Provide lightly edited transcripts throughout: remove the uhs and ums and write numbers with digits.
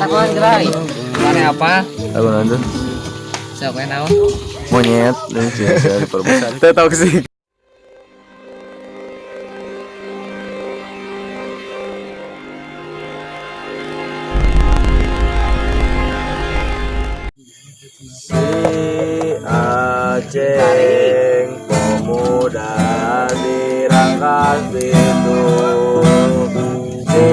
takuan gerai. Mana apa? Aku nonton Siapa yang naon? monyet dan saya perbesar teh toksik. Si Aceng pemuda dirangkas itu, si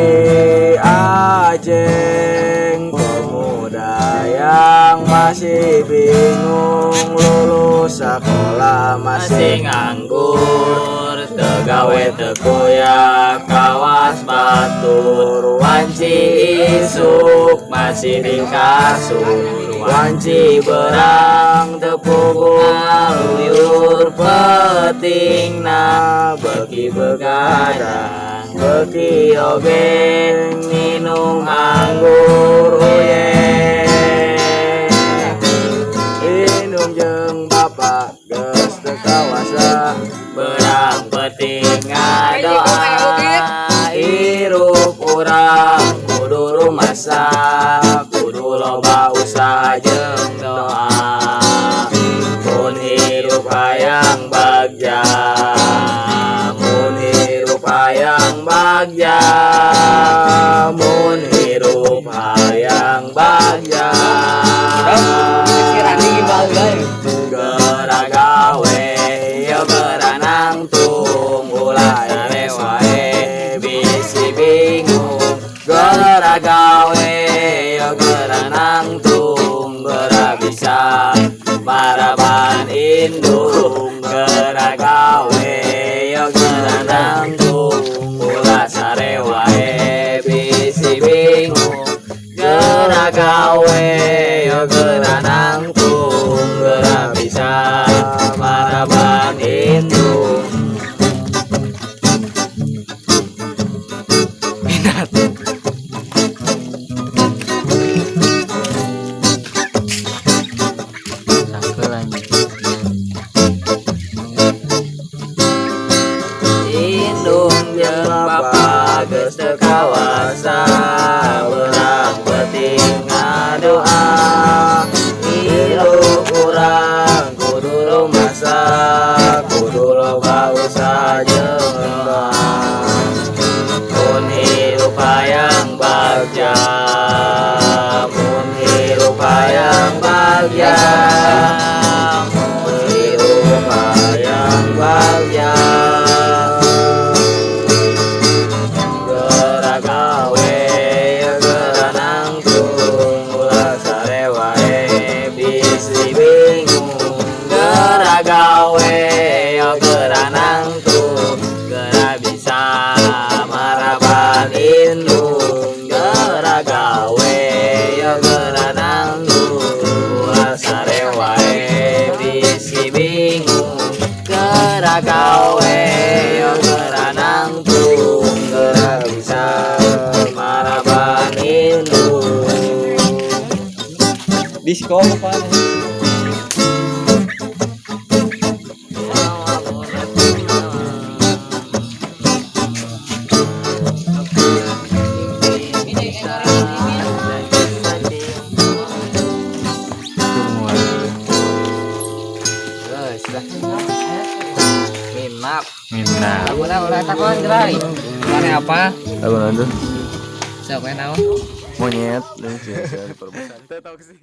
Aceng pemuda yang masih bingung lulus sekolah masih nganggur, tegawe tekuyak kawas batur, wanci isuk masih di kasur, wanci berang tepugung luyur petingna beki begadang beki oge minum anggur oye minum jeung bapak geus teu kawasa berang peting ngadoa hirup urang kudu rumasak kudu loba usaha jeung doa mun hirup hayang bagja mun hirup hayang bagja mun hirup hayang bagja geura gawe yo geura nangtung ulah wae bisi bingung geura gawe yo geura nangtung geura bisa maraban indung geura gawe yo geura nangtung ulah sare wae bisi bingung geura gawe yo geura nangtung geura bisa maraban indung minat indung jeung bapak geus teu kawasa berang penting ngadoa hirup urang kudu rumasak kudu loba usaha jeung doa mun hirup hayang bagja mun hirup hayang bagja mun hirup hayang bagja geura gawe geura nangtung ulah sare wae bisi bingung geura gawe geura nangtung geura bisa maraban indung geura gawe geura nangtung ulah sare wae bisi bingung geura gawe geura nangtung geura bisa maraban indung disco apa minat Ulah takuan gerai. Mana apa? aku nonton Siapa yang naon? monyet dan saya perbesar teh toksik.